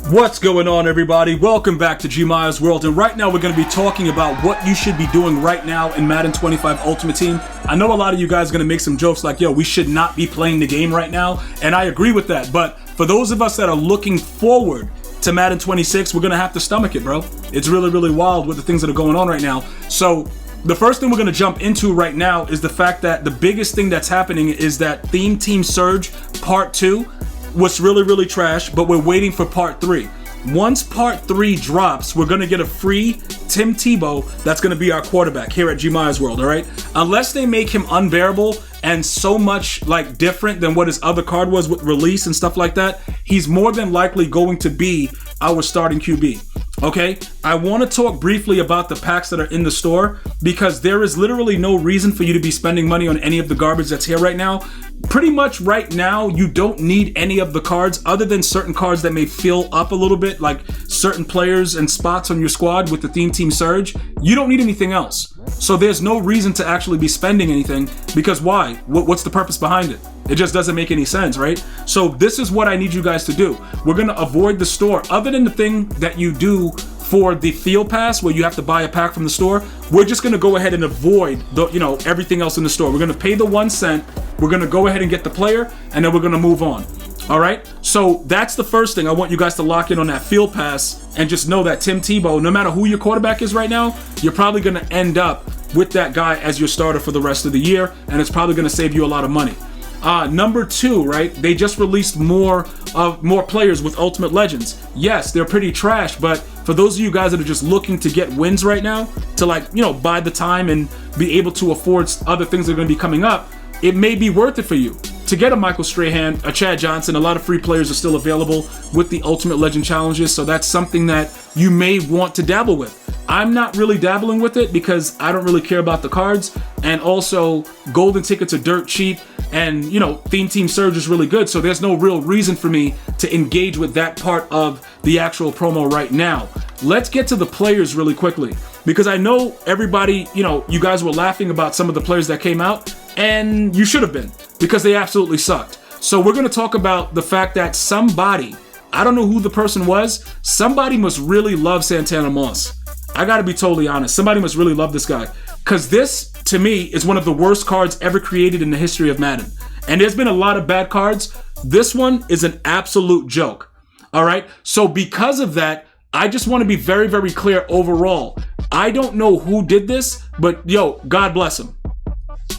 What's going on, everybody? Welcome back to GmiasWorld, and right now we're going to be talking about what you should be doing right now in Madden 25 Ultimate Team. I know a lot of you guys are going to make some jokes like, yo, we should not be playing the game right now, and I agree with that, but for those of us that are looking forward to Madden 26, we're going to have to stomach it, bro. It's really, really wild with the things that are going on right now. So the first thing we're going to jump into right now is the fact that the biggest thing that's happening is that Theme Team Surge Part 2 was really, really trash, but we're waiting for Part 3. Once Part 3 drops, we're going to get a free Tim Tebow that's going to be our quarterback here at GmiasWorld, all right? Unless they make him unbearable and so much like different than what his other card was with release and stuff like that, he's more than likely going to be our starting QB. Okay, I want to talk briefly about the packs that are in the store because there is literally no reason for you to be spending money on any of the garbage that's here right now. Pretty much right now, you don't need any of the cards other than certain cards that may fill up a little bit, like certain players and spots on your squad with the Theme Team Surge. You don't need anything else. So there's no reason to actually be spending anything because why? What's the purpose behind it? It just doesn't make any sense, right? So this is what I need you guys to do. We're going to avoid the store. Other than the thing that you do for the field pass where you have to buy a pack from the store, we're just going to go ahead and avoid the, everything else in the store. We're going to pay the 1 cent. We're going to go ahead and get the player, and then we're going to move on. All right? So that's the first thing. I want you guys to lock in on that field pass and just know that Tim Tebow, no matter who your quarterback is right now, you're probably going to end up with that guy as your starter for the rest of the year, and it's probably going to save you a lot of money. Number 2, right? They just released more players with Ultimate Legends. Yes, they're pretty trash, but for those of you guys that are just looking to get wins right now, to buy the time and be able to afford other things that are going to be coming up, it may be worth it for you to get a Michael Strahan, a Chad Johnson. A lot of free players are still available with the Ultimate Legend challenges, so that's something that you may want to dabble with. I'm not really dabbling with it because I don't really care about the cards, and also golden tickets are dirt cheap, and Theme Team Surge is really good, so there's no real reason for me to engage with that part of the actual promo right now. Let's get to the players really quickly, because I know everybody, you guys were laughing about some of the players that came out, and you should have been, because they absolutely sucked. So we're going to talk about the fact that somebody, I don't know who the person was, somebody must really love Santana Moss. I gotta be totally honest. Somebody must really love this guy. Because this, to me, is one of the worst cards ever created in the history of Madden. And there's been a lot of bad cards. This one is an absolute joke. All right? So because of that, I just want to be very, very clear overall. I don't know who did this, but God bless him.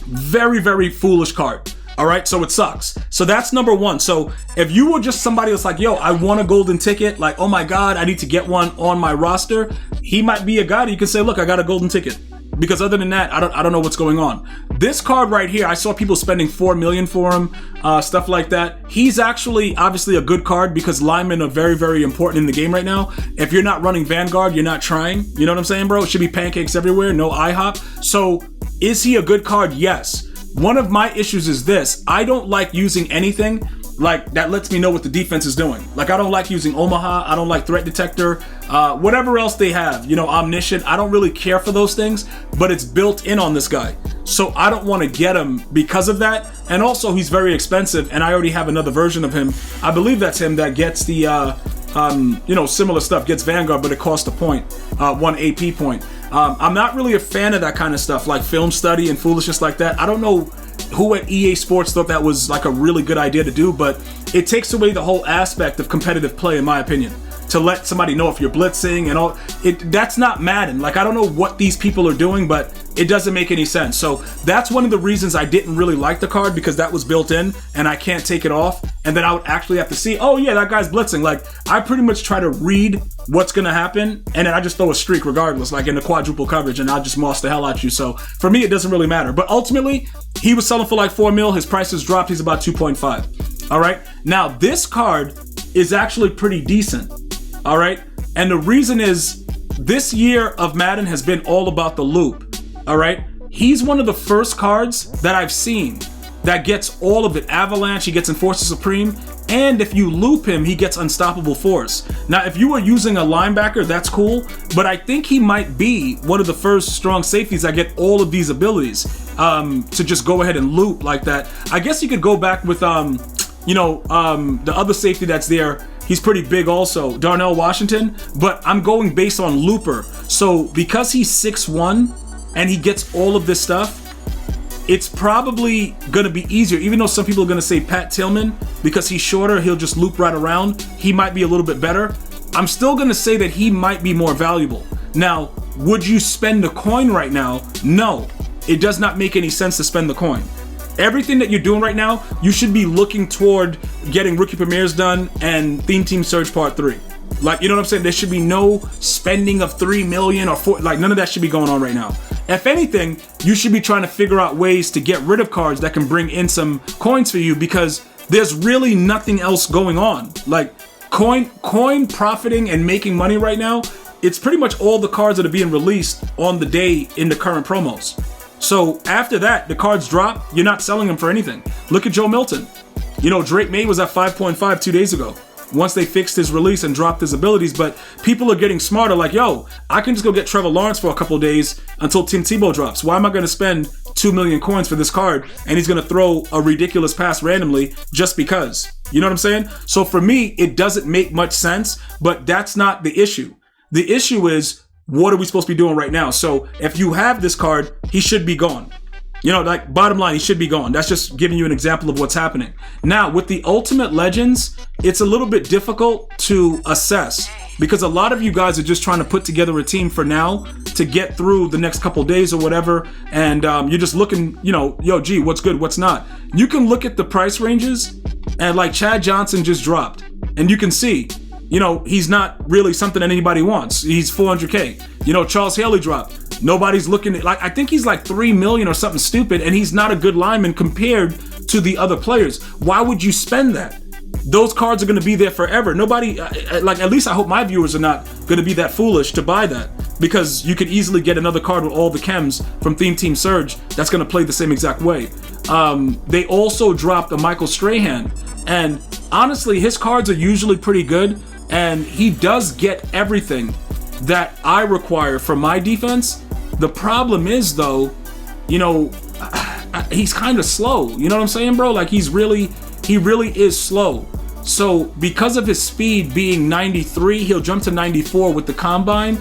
Very, very foolish card. All right, so it sucks. So that's number 1. So if you were just somebody that's like, I want a golden ticket, like, oh my God, I need to get one on my roster, he might be a guy that you can say, look, I got a golden ticket. Because other than that, I don't know what's going on. This card right here, I saw people spending $4 million for him, stuff like that. He's actually obviously a good card because linemen are very, very important in the game right now. If you're not running Vanguard, you're not trying. You know what I'm saying, bro? It should be pancakes everywhere, no IHOP. So is he a good card? Yes. One of my issues is this. I don't like using anything like that lets me know what the defense is doing. Like, I don't like using Omaha. I don't like Threat Detector. Whatever else they have, Omniscient. I don't really care for those things, but it's built in on this guy. So I don't want to get him because of that. And also, he's very expensive, and I already have another version of him. I believe that's him that gets the, similar stuff. Gets Vanguard, but it costs a point, 1 AP point. I'm not really a fan of that kind of stuff, like film study and foolishness like that. I don't know who at EA Sports thought that was like a really good idea to do, but it takes away the whole aspect of competitive play, in my opinion. To let somebody know if you're blitzing and all, that's not Madden. Like, I don't know what these people are doing, but it doesn't make any sense. So that's one of the reasons I didn't really like the card, because that was built in and I can't take it off. And then I would actually have to see, oh yeah, that guy's blitzing. Like, I pretty much try to read what's going to happen, and then I just throw a streak regardless, like in the quadruple coverage, and I'll just moss the hell out you. So for me, it doesn't really matter. But ultimately, he was selling for like $4 million. His price has dropped. He's about 2.5. All right. Now, this card is actually pretty decent. All right. And the reason is this year of Madden has been all about the loop. All right. He's one of the first cards that I've seen that gets all of it. Avalanche, he gets Enforcer Supreme. And if you loop him, he gets Unstoppable Force. Now, if you were using a linebacker, that's cool. But I think he might be one of the first strong safeties that get all of these abilities to just go ahead and loop like that. I guess you could go back with, the other safety that's there. He's pretty big also, Darnell Washington, but I'm going based on Looper. So because he's 6'1", and he gets all of this stuff, it's probably going to be easier, even though some people are going to say Pat Tillman, because he's shorter, he'll just loop right around. He might be a little bit better. I'm still going to say that he might be more valuable. Now, would you spend the coin right now? No, it does not make any sense to spend the coin. Everything that you're doing right now, you should be looking toward getting Rookie Premieres done and Theme Team Surge Part 3. Like, you know what I'm saying? There should be no spending of 3 million or 4, like none of that should be going on right now. If anything, you should be trying to figure out ways to get rid of cards that can bring in some coins for you, because there's really nothing else going on. Like coin profiting and making money right now, it's pretty much all the cards that are being released on the day in the current promos. So after that, the cards drop, you're not selling them for anything. Look at Joe Milton. You know, Drake May was at 5.5 2 days ago, once they fixed his release and dropped his abilities. But people are getting smarter, like, yo, I can just go get Trevor Lawrence for a couple of days until Tim Tebow drops. Why am I going to spend 2 million coins for this card and he's going to throw a ridiculous pass randomly just because? You know what I'm saying? So for me, it doesn't make much sense, but that's not the issue. The issue is, what are we supposed to be doing right now? So if you have this card, he should be gone. You know, like, bottom line, he should be gone. That's just giving you an example of what's happening. Now, with the Ultimate Legends, it's a little bit difficult to assess, because a lot of you guys are just trying to put together a team for now to get through the next couple days or whatever, and you're just looking, you know, yo, gee, what's good, what's not. You can look at the price ranges, and like Chad Johnson just dropped, and you can see, you know, he's not really something that anybody wants. He's 400K. You know, Charles Haley dropped. Nobody's looking at, like, I think he's like 3 million or something stupid, and he's not a good lineman compared to the other players. Why would you spend that? Those cards are going to be there forever. Nobody, like, at least I hope my viewers are not going to be that foolish to buy that, because you could easily get another card with all the chems from Theme Team Surge that's going to play the same exact way. They also dropped a Michael Strahan, and honestly, his cards are usually pretty good, and he does get everything that I require for my defense. The problem is, though, you know, he's kind of slow. You know what I'm saying, bro? Like, he really is slow. So because of his speed being 93, he'll jump to 94 with the combine.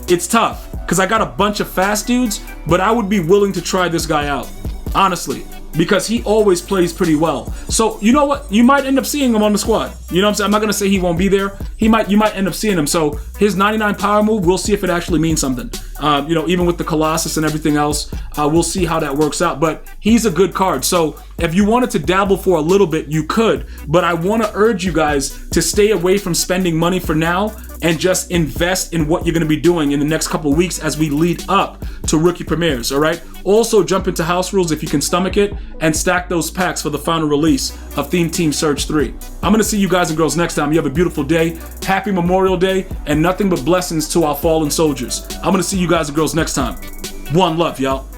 It's tough, because I got a bunch of fast dudes, but I would be willing to try this guy out, honestly, because he always plays pretty well. So, you know what? You might end up seeing him on the squad. You know what I'm saying? I'm not going to say he won't be there. You might end up seeing him. So his 99 power move, we'll see if it actually means something. You know, even with the Colossus and everything else, we'll see how that works out. But he's a good card. So if you wanted to dabble for a little bit, you could. But I want to urge you guys to stay away from spending money for now and just invest in what you're going to be doing in the next couple of weeks as we lead up to Rookie Premieres, all right? Also, jump into House Rules if you can stomach it, and stack those packs for the final release of Theme Team Surge 3. I'm going to see you guys and girls next time. You have a beautiful day, happy Memorial Day, and nothing but blessings to our fallen soldiers. I'm going to see you guys and girls next time. One love, y'all.